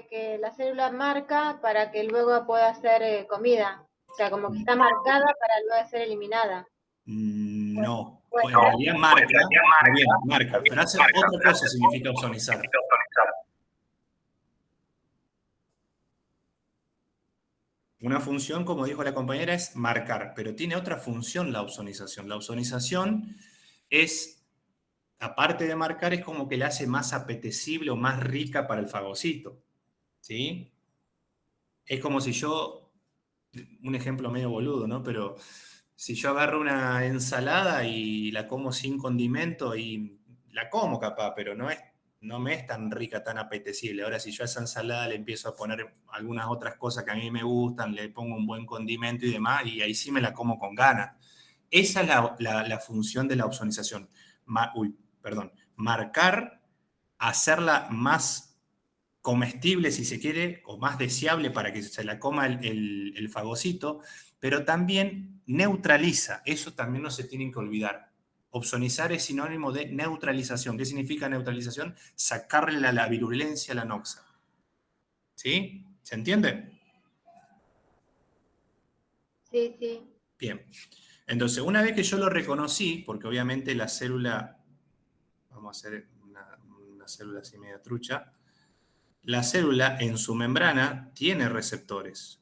Speaker 2: que la célula marca para que luego pueda ser comida. O sea, como que está marcada para luego ser eliminada.
Speaker 1: No.
Speaker 2: Bueno,
Speaker 1: En realidad marca, está bien, marca, pero hace otra cosa significa opsonizar. Una función, como dijo la compañera, es marcar, pero tiene otra función la opsonización. La opsonización es, aparte de marcar, es como que la hace más apetecible o más rica para el fagocito, ¿sí? Es como si yo, un ejemplo medio boludo, ¿no? Pero si yo agarro una ensalada y la como sin condimento, y la como capaz, pero no me es tan rica, tan apetecible. Ahora, si yo a esa ensalada le empiezo a poner algunas otras cosas que a mí me gustan, le pongo un buen condimento y demás, y ahí sí me la como con ganas. Esa es la función de la opsonización. Marcar, hacerla más comestible, si se quiere, o más deseable para que se la coma el fagocito, pero también neutraliza. Eso también no se tienen que olvidar. Opsonizar es sinónimo de neutralización. ¿Qué significa neutralización? Sacarle la virulencia a la noxa. ¿Sí? ¿Se entiende?
Speaker 2: sí, sí.
Speaker 1: Bien. Entonces, una vez que yo lo reconocí, porque obviamente la célula, vamos a hacer una célula así media trucha, la célula en su membrana tiene receptores.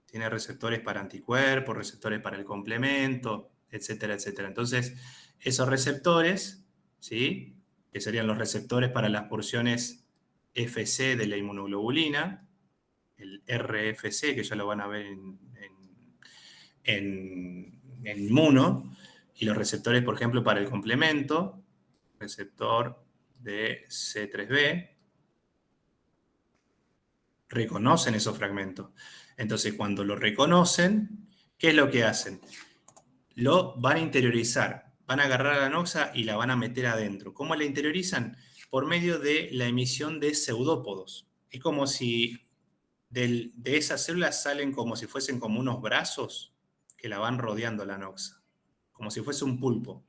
Speaker 1: Tiene receptores para anticuerpos, receptores para el complemento, etcétera, etcétera. Entonces, esos receptores, ¿sí? Que serían los receptores para las porciones FC de la inmunoglobulina, el RFC, que ya lo van a ver en inmuno, y los receptores, por ejemplo, para el complemento, receptor de C3b, reconocen esos fragmentos. Entonces, cuando lo reconocen, ¿qué es lo que hacen? Lo van a interiorizar, van a agarrar a la noxa y la van a meter adentro. ¿Cómo la interiorizan? Por medio de la emisión de pseudópodos. Es como si de esas células salen como si fuesen como unos brazos que la van rodeando la noxa, como si fuese un pulpo.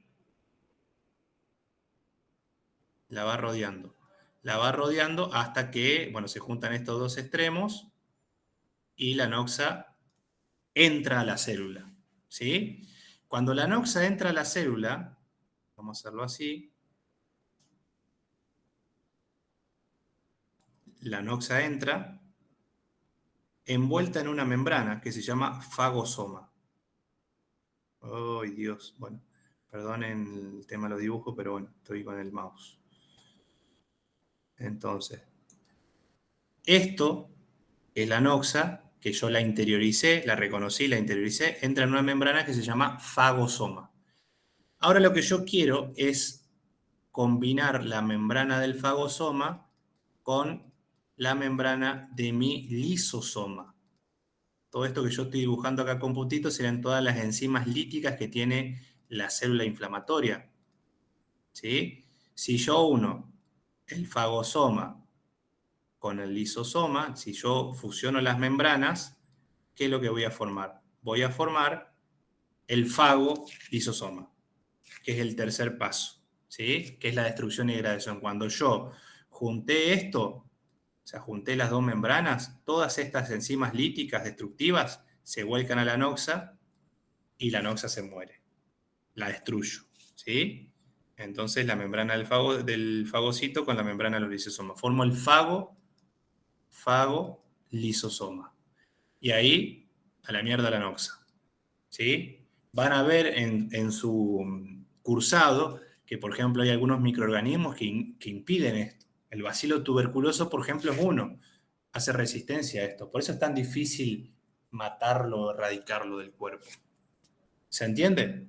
Speaker 1: La va rodeando. La va rodeando hasta que, bueno, se juntan estos dos extremos y la noxa entra a la célula, ¿sí? cuando la anoxa entra a la célula, vamos a hacerlo así, la anoxa entra envuelta en una membrana que se llama fagosoma. ¡Ay, Dios! Bueno, perdonen el tema de los dibujos, pero bueno, estoy con el mouse. Entonces, esto es la anoxa, que yo la interioricé, la reconocí, la interioricé, entra en una membrana que se llama fagosoma. Ahora lo que yo quiero es combinar la membrana del fagosoma con la membrana de mi lisosoma. Todo esto que yo estoy dibujando acá con puntitos serían todas las enzimas líticas que tiene la célula inflamatoria. ¿Sí? Si yo uno el fagosoma con el lisosoma, si yo fusiono las membranas, ¿qué es lo que voy a formar? Voy a formar el fago-lisosoma, que es el tercer paso, ¿sí? Que es la destrucción y degradación. Cuando yo junté esto, o sea, junté las dos membranas, todas estas enzimas líticas destructivas se vuelcan a la anoxa y la anoxa se muere. La destruyo, ¿sí? Entonces la membrana del fagocito con la membrana de los lisosomas. Formo el fago-lisosoma. Y ahí, a la mierda la anoxa, ¿sí? Van a ver en su cursado que, por ejemplo, hay algunos microorganismos que impiden esto. El bacilo tuberculoso, por ejemplo, es uno. Hace resistencia a esto. Por eso es tan difícil matarlo o erradicarlo del cuerpo. ¿Se entiende?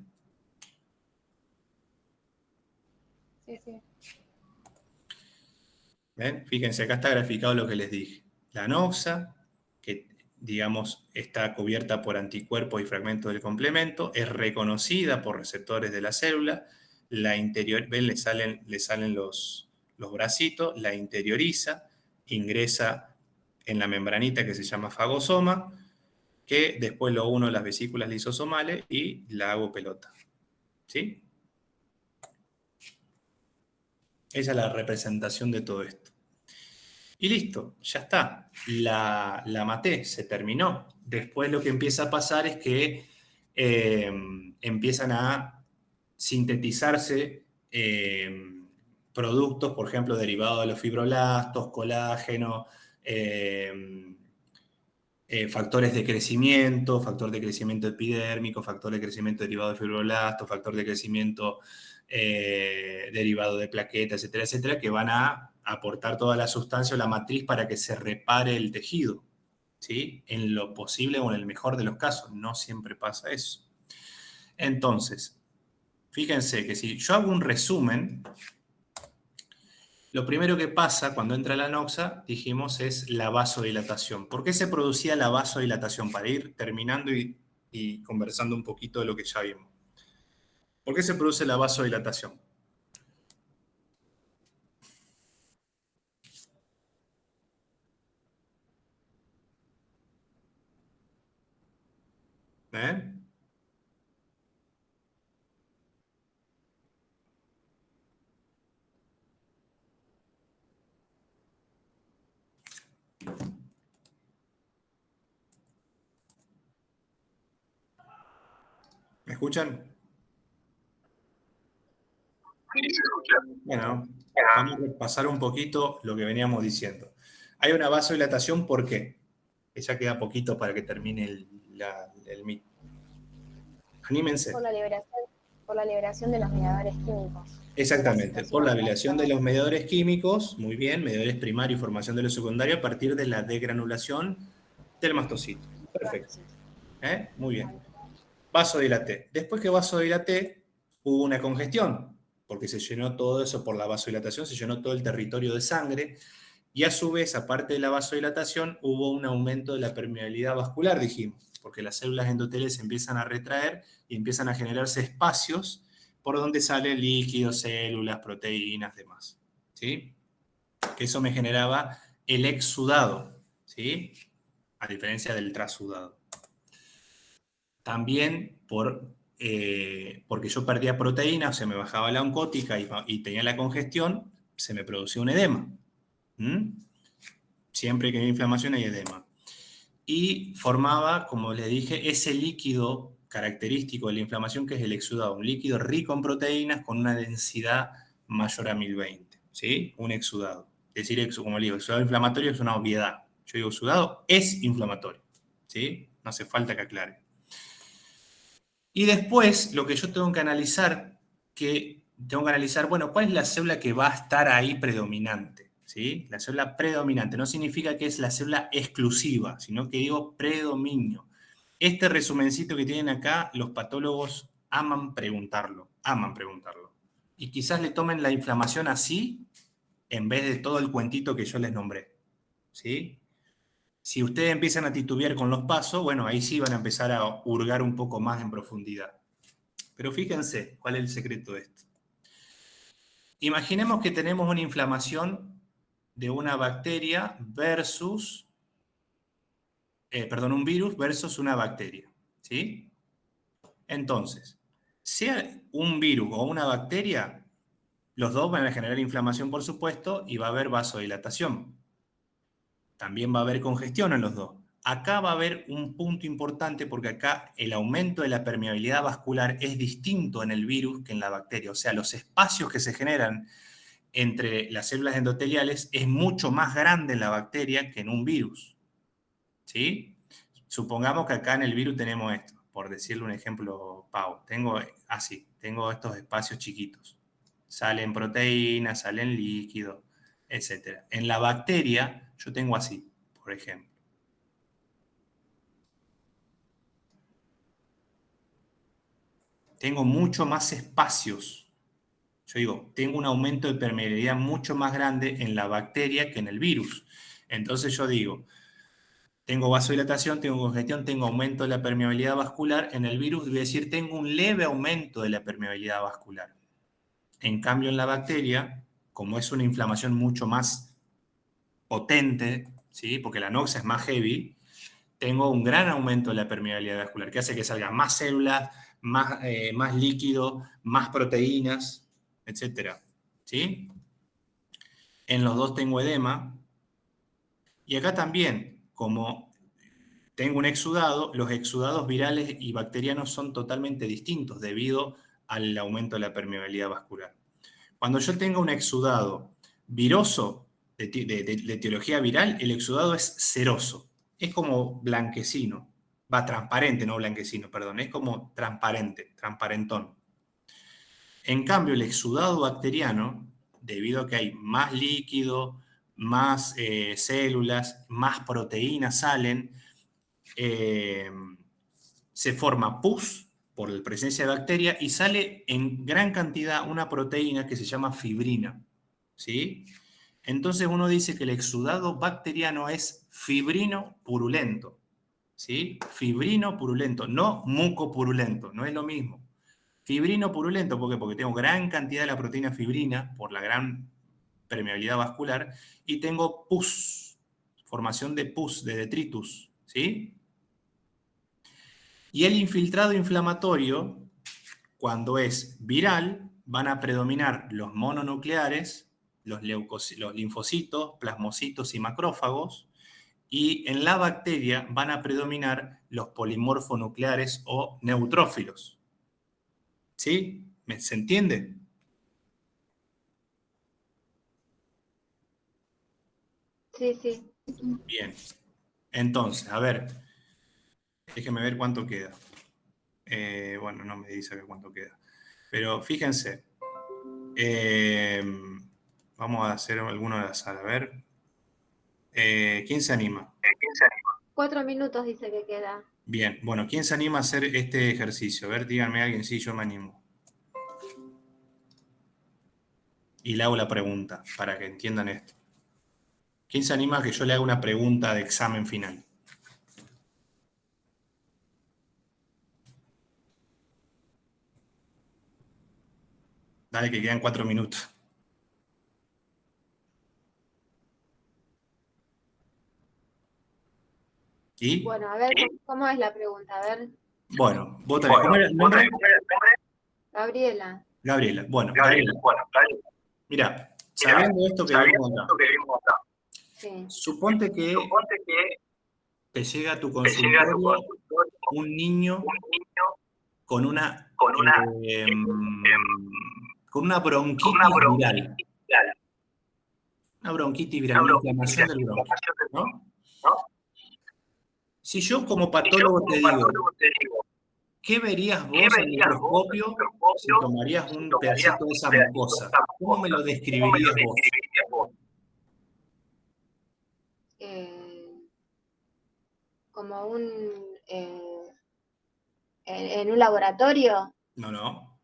Speaker 2: Sí, sí.
Speaker 1: ¿Ven? Fíjense, acá está graficado lo que les dije. La anoxa, que digamos está cubierta por anticuerpos y fragmentos del complemento, es reconocida por receptores de la célula, ven, le salen los bracitos, la interioriza, ingresa en la membranita que se llama fagosoma, que después lo uno a las vesículas lisosomales y la hago pelota. ¿Sí? Esa es la representación de todo esto. Y listo, ya está. La maté, se terminó. Después lo que empieza a pasar es que empiezan a sintetizarse productos, por ejemplo, derivados de los fibroblastos, colágeno, factores de crecimiento, factor de crecimiento epidérmico, factor de crecimiento derivado de fibroblastos, factor de crecimiento derivado de plaquetas, etcétera, etcétera, que van a aportar toda la sustancia o la matriz para que se repare el tejido, ¿sí? En lo posible o en el mejor de los casos. No siempre pasa eso. Entonces, fíjense que si yo hago un resumen, lo primero que pasa cuando entra la anoxa, dijimos, es la vasodilatación. ¿Por qué se producía la vasodilatación? Para ir terminando y conversando un poquito de lo que ya vimos. ¿Por qué se produce la vasodilatación? ¿Eh? ¿Me escuchan? Bueno, vamos a repasar un poquito lo que veníamos diciendo. Hay una vasodilatación, ¿por qué? Que ya queda poquito para que termine el mito. Anímense.
Speaker 3: Por la liberación de los mediadores químicos.
Speaker 1: Exactamente, por la liberación de los mediadores químicos, muy bien, mediadores primarios y formación de los secundarios a partir de la degranulación del mastocito. Perfecto. Muy bien. Vasodilaté. Después que vasodilaté, hubo una congestión, porque se llenó todo eso por la vasodilatación, se llenó todo el territorio de sangre, y a su vez, aparte de la vasodilatación, hubo un aumento de la permeabilidad vascular, dijimos, porque las células endoteliales se empiezan a retraer y empiezan a generarse espacios por donde salen líquidos, células, proteínas, demás. ¿Sí? Eso me generaba el exsudado, ¿sí? A diferencia del trasudado. También porque yo perdía proteína, o se me bajaba la oncótica y tenía la congestión, se me producía un edema. Siempre que hay inflamación hay edema. Y formaba, como les dije, ese líquido característico de la inflamación, que es el exudado, un líquido rico en proteínas con una densidad mayor a 1020, ¿sí? Un exudado. Es decir, como le digo, exudado inflamatorio es una obviedad. Yo digo, exudado es inflamatorio, ¿sí? No hace falta que aclare. Y después, lo que yo tengo que analizar, bueno, ¿cuál es la célula que va a estar ahí predominante? ¿Sí? La célula predominante no significa que es la célula exclusiva, sino que digo predominio. Este resumencito que tienen acá, los patólogos aman preguntarlo. Y quizás le tomen la inflamación así, en vez de todo el cuentito que yo les nombré, ¿sí? Si ustedes empiezan a titubear con los pasos, bueno, ahí sí van a empezar a hurgar un poco más en profundidad. Pero fíjense cuál es el secreto de esto. Imaginemos que tenemos una inflamación de una bacteria versus, un virus versus una bacteria, ¿sí? Entonces, sea un virus o una bacteria, los dos van a generar inflamación, por supuesto, y va a haber vasodilatación. También va a haber congestión en los dos. Acá va a haber un punto importante porque acá el aumento de la permeabilidad vascular es distinto en el virus que en la bacteria. O sea, los espacios que se generan entre las células endoteliales es mucho más grande en la bacteria que en un virus, ¿sí? Supongamos que acá en el virus tenemos esto, por decirle un ejemplo, Pau. Tengo estos espacios chiquitos. Salen proteínas, salen líquidos, etc. En la bacteria yo tengo así, por ejemplo. Tengo mucho más espacios. Yo digo, tengo un aumento de permeabilidad mucho más grande en la bacteria que en el virus. Entonces yo digo, tengo vasodilatación, tengo congestión, tengo aumento de la permeabilidad vascular. En el virus voy a decir, tengo un leve aumento de la permeabilidad vascular. En cambio, en la bacteria, como es una inflamación mucho más potente, ¿sí? Porque la noxa es más heavy, tengo un gran aumento de la permeabilidad vascular, que hace que salgan más células, más líquido, más proteínas, etc. ¿Sí? En los dos tengo edema. Y acá también, como tengo un exudado, los exudados virales y bacterianos son totalmente distintos debido al aumento de la permeabilidad vascular. Cuando yo tenga un exudado viroso, de etiología viral, el exudado es ceroso. Es como blanquecino. Transparente, no blanquecino, perdón. Es como transparente, transparentón. En cambio, el exudado bacteriano, debido a que hay más líquido, más células, más proteínas salen, se forma pus por la presencia de bacteria y sale en gran cantidad una proteína que se llama fibrina, ¿sí? Entonces uno dice que el exudado bacteriano es fibrino purulento, ¿sí? Fibrino purulento, no mucopurulento, no es lo mismo. Fibrino purulento, ¿por qué? Porque tengo gran cantidad de la proteína fibrina por la gran permeabilidad vascular y tengo pus, formación de pus, de detritus, ¿sí? Y el infiltrado inflamatorio, cuando es viral, van a predominar los mononucleares, los linfocitos, plasmocitos y macrófagos, y en la bacteria van a predominar los polimorfonucleares o neutrófilos. ¿Sí? ¿Se entiende?
Speaker 2: Sí, sí.
Speaker 1: Bien. Entonces, a ver, déjenme ver cuánto queda. Bueno, no me dice cuánto queda. Pero fíjense, vamos a hacer alguno de azar. A ver, ¿quién se anima?
Speaker 2: 4 minutos dice que queda.
Speaker 1: Bien, bueno, ¿quién se anima a hacer este ejercicio? A ver, díganme a alguien, sí, yo me animo. Y le hago la pregunta, para que entiendan esto. ¿Quién se anima a que yo le haga una pregunta de examen final? Dale, que quedan 4 minutos. ¿Y?
Speaker 2: Bueno, a ver, ¿cómo es la pregunta? A ver.
Speaker 1: Bueno, vos tenés. ¿Cómo era el nombre?
Speaker 2: Gabriela.
Speaker 1: Gabriela. Bueno, Gabriela. Mira, sabiendo esto que vimos acá,
Speaker 2: Sí.
Speaker 1: suponte que te llega a tu consultorio un niño con una bronquitis viral. Una bronquitis viral, una inflamación del bronquio, ¿no? Si yo como patólogo te digo, ¿qué verías vos al microscopio si tomarías un pedacito de esa mucosa? ¿Cómo me lo describirías vos?
Speaker 2: Como en un laboratorio.
Speaker 1: No.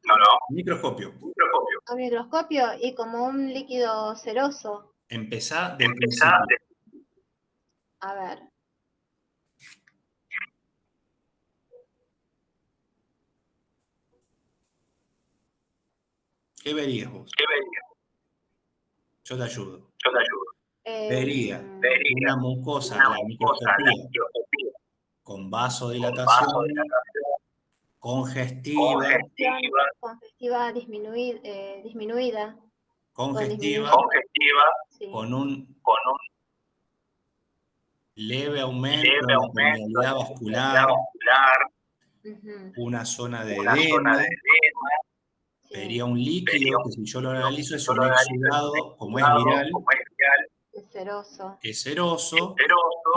Speaker 1: Microscopio.
Speaker 2: Un microscopio y como un líquido ceroso.
Speaker 1: Empezá del principio.
Speaker 2: A ver.
Speaker 1: ¿Qué verías vos? Yo te ayudo. Vería una mucosa a la microscopía con vasodilatación, congestiva,
Speaker 2: disminuida. Sí.
Speaker 1: con un leve aumento de la permeabilidad vascular, una zona de edema.
Speaker 2: Sí.
Speaker 1: Vería un líquido que si yo lo analizo es un exudado, como es viral,
Speaker 2: Es ceroso.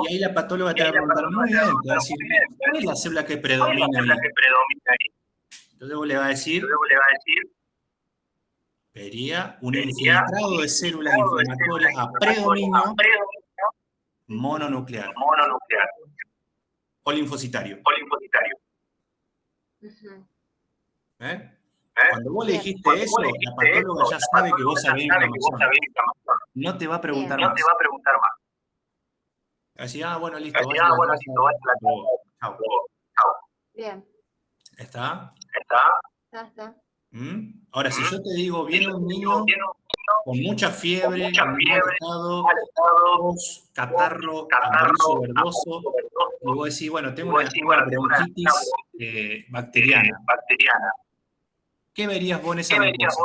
Speaker 1: y ahí la patóloga te va a preguntar, muy bien, te va a decir, ¿cuál es la célula que predomina ahí? Entonces vos le vas a decir, vería un infiltrado de células inflamatorias a predominio mononuclear o linfocitario.
Speaker 2: Ujú.
Speaker 1: ¿Eh? Cuando vos le dijiste eso, la patóloga ya sabe que vos sabés inflamación. No te va a preguntar más. Así, bueno, listo, vaya a la casa. Chao.
Speaker 2: Bien.
Speaker 1: ¿Está?
Speaker 2: Está.
Speaker 1: Ahora, si yo te digo, viene un niño con mucha fiebre, en mal estado, tos, catarro, amarillo verdoso, y vos decís, bueno, tengo una bronquitis bacteriana. ¿Qué verías vos en esa mucosa?